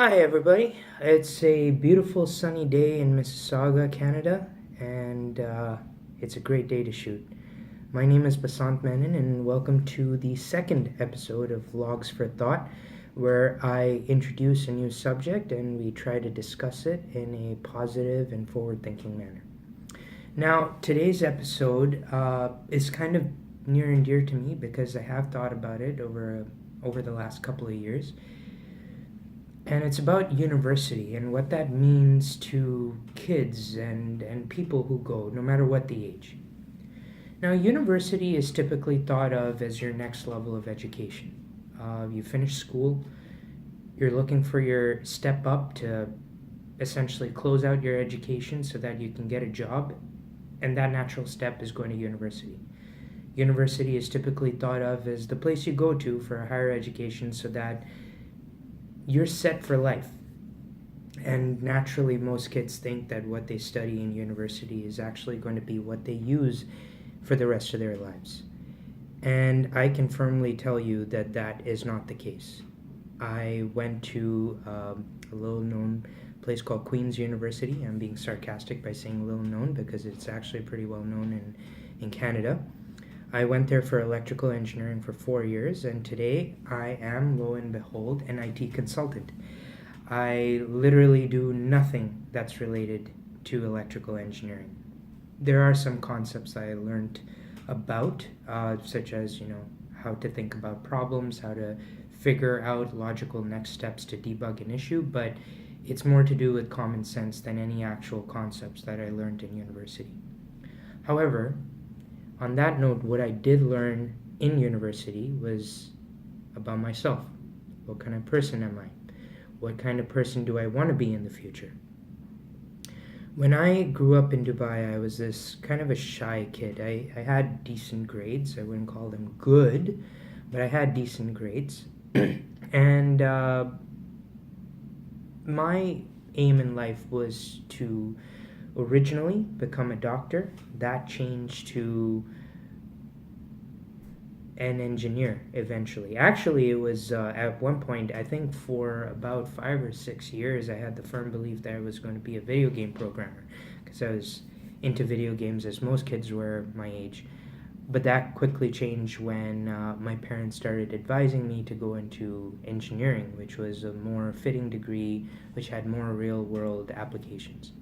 Hi, everybody. It's a beautiful sunny day in Mississauga, Canada, and it's a great day to shoot. My name is Basant Menon, and welcome to the second episode of Vlogz for Thought, where I introduce a new subject and we try to discuss it in a positive and forward thinking manner. Now, today's episode is kind of near and dear to me because I have thought about it over the last couple of years, and it's about university and what that means to kids and people who go, no matter what the age. Now, university is typically thought of as your next level of education. You finish school, you're looking for your step up to essentially close out your education so that you can get a job, and that natural step is going to university. University is typically thought of as the place you go to for a higher education so that you're set for life. And naturally, most kids think that what they study in university is actually going to be what they use for the rest of their lives. And I can firmly tell you that that is not the case. I went to a little known place called Queen's University. I'm being sarcastic by saying little known because it's actually pretty well known in Canada. I went there for electrical engineering for 4 years, and today I am, lo and behold, an IT consultant. I literally do nothing that's related to electrical engineering. There are some concepts I learned about, such as, how to think about problems, how to figure out logical next steps to debug an issue, but it's more to do with common sense than any actual concepts that I learned in university. However, on that note, what I did learn in university was about myself. What kind of person am I? What kind of person do I want to be in the future? When I grew up in Dubai, I was this kind of a shy kid. I had decent grades. I wouldn't call them good, but I had decent grades. And my aim in life was to originally become a doctor. That changed to an engineer eventually. Actually, it was at one point, I think for about 5 or 6 years, I had the firm belief that I was going to be a video game programmer because I was into video games as most kids were my age. But that quickly changed when my parents started advising me to go into engineering, which was a more fitting degree, which had more real world applications.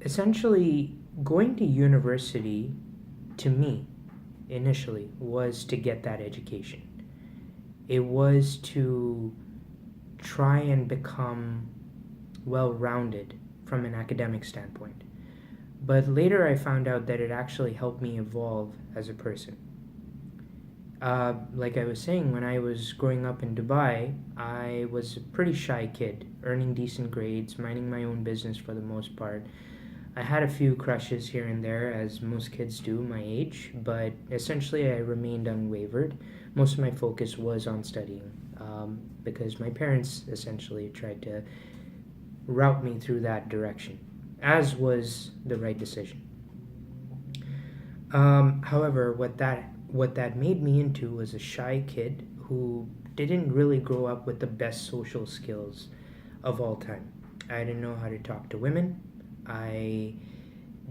Essentially, going to university to me initially was to get that education. It was to try and become well rounded from an academic standpoint. But later I found out that it actually helped me evolve as a person. Like I was saying, when I was growing up in Dubai, I was a pretty shy kid, earning decent grades, minding my own business for the most part. I had a few crushes here and there, as most kids do my age, but essentially I remained unwavered. Most of my focus was on studying because my parents essentially tried to route me through that direction, as was the right decision. However, what that made me into was a shy kid who didn't really grow up with the best social skills of all time. I didn't know how to talk to women. I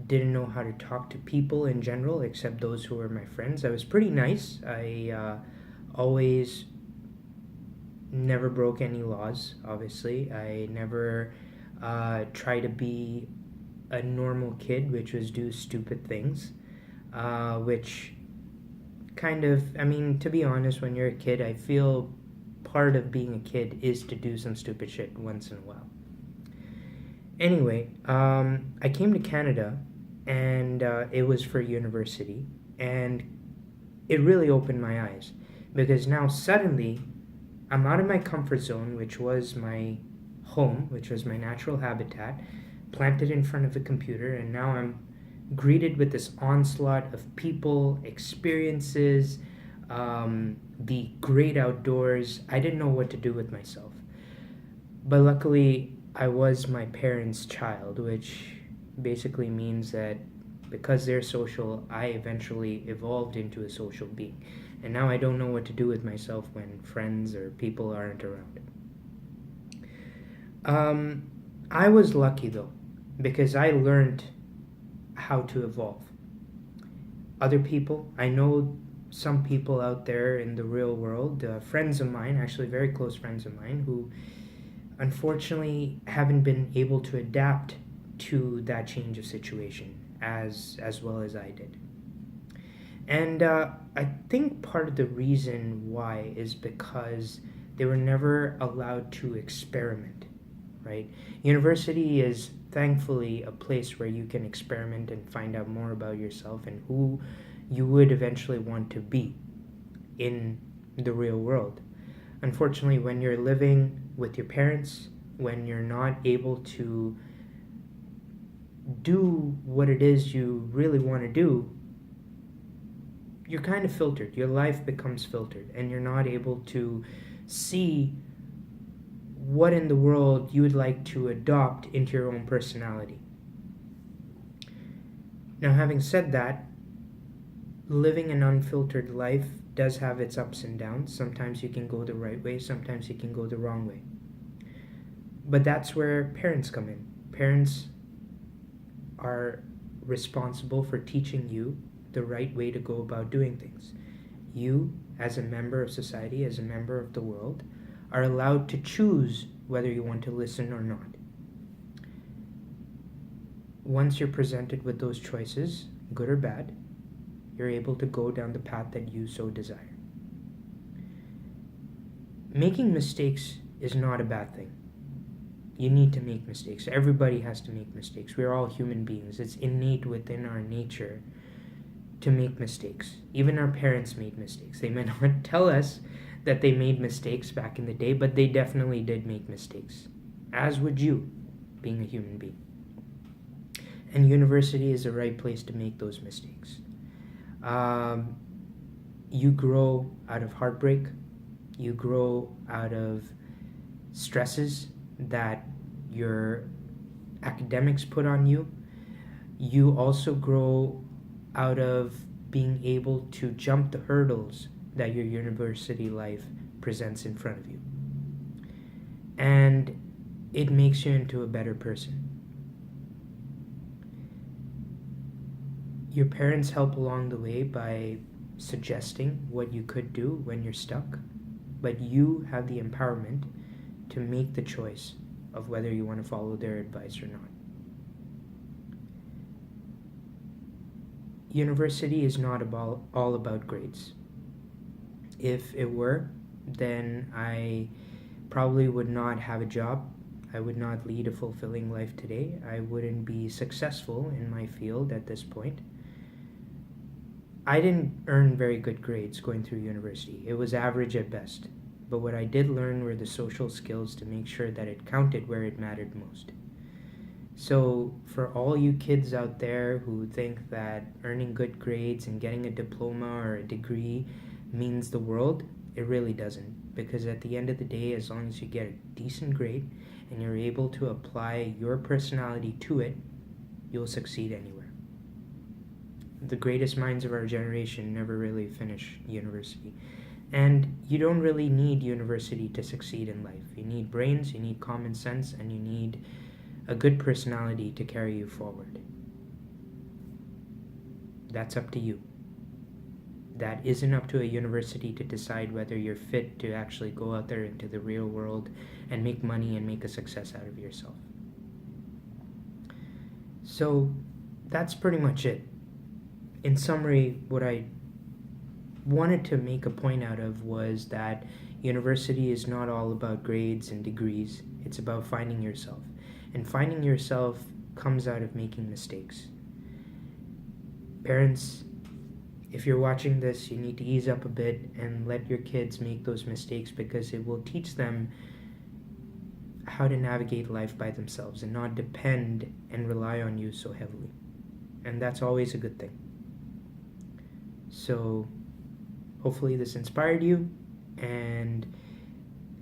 didn't know how to talk to people in general, except those who were my friends. I was pretty nice. I always never broke any laws, obviously. I never tried to be a normal kid, which was do stupid things, which kind of, I mean, to be honest, when you're a kid, I feel part of being a kid is to do some stupid shit once in a while. Anyway, I came to Canada, and it was for university, and it really opened my eyes because now suddenly I'm out of my comfort zone, which was my home, which was my natural habitat, planted in front of a computer, and now I'm greeted with this onslaught of people, experiences, the great outdoors. I didn't know what to do with myself. But luckily, I was my parents' child, which basically means that because they're social, I eventually evolved into a social being. And now I don't know what to do with myself when friends or people aren't around. I was lucky though, because I learned how to evolve. Other people, I know some people out there in the real world, friends of mine, actually very close friends of mine, who unfortunately haven't been able to adapt to that change of situation as well as I did. And I think part of the reason why is because they were never allowed to experiment, right? University is thankfully a place where you can experiment and find out more about yourself and who you would eventually want to be in the real world. Unfortunately, when you're living with your parents, when you're not able to do what it is you really want to do, you're kind of filtered. Your life becomes filtered, and you're not able to see what in the world you would like to adopt into your own personality. Now, having said that, living an unfiltered life does have its ups and downs. Sometimes you can go the right way, sometimes you can go the wrong way. But that's where parents come in. Parents are responsible for teaching you the right way to go about doing things. You, as a member of society, as a member of the world, are allowed to choose whether you want to listen or not. Once you're presented with those choices, good or bad, you're able to go down the path that you so desire. Making mistakes is not a bad thing. You need to make mistakes. Everybody has to make mistakes. We're all human beings. It's innate within our nature to make mistakes. Even our parents made mistakes. They may not tell us that they made mistakes back in the day, but they definitely did make mistakes. As would you, being a human being. And university is the right place to make those mistakes. You grow out of heartbreak. You grow out of stresses that your academics put on you. You also grow out of being able to jump the hurdles that your university life presents in front of you. And it makes you into a better person. Your parents help along the way by suggesting what you could do when you're stuck, but you have the empowerment to make the choice of whether you want to follow their advice or not. University is not all about grades. If it were, then I probably would not have a job. I would not lead a fulfilling life today. I wouldn't be successful in my field at this point. I didn't earn very good grades going through university. It was average at best. But what I did learn were the social skills to make sure that it counted where it mattered most. So for all you kids out there who think that earning good grades and getting a diploma or a degree means the world, it really doesn't. Because at the end of the day, as long as you get a decent grade and you're able to apply your personality to it, you'll succeed anywhere. The greatest minds of our generation never really finish university. And you don't really need university to succeed in life. You need brains, you need common sense, and you need a good personality to carry you forward. That's up to you. That isn't up to a university to decide whether you're fit to actually go out there into the real world and make money and make a success out of yourself. So that's pretty much it. In summary, what I wanted to make a point out of was that university is not all about grades and degrees. It's about finding yourself. And finding yourself comes out of making mistakes. Parents, if you're watching this, you need to ease up a bit and let your kids make those mistakes, because it will teach them how to navigate life by themselves and not depend and rely on you so heavily. And that's always a good thing. So hopefully this inspired you, and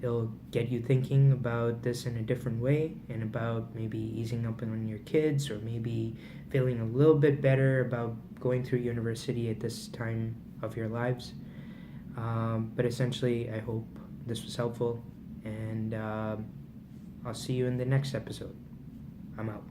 it'll get you thinking about this in a different way, and about maybe easing up on your kids, or maybe feeling a little bit better about going through university at this time of your lives. But essentially, I hope this was helpful, and I'll see you in the next episode. I'm out.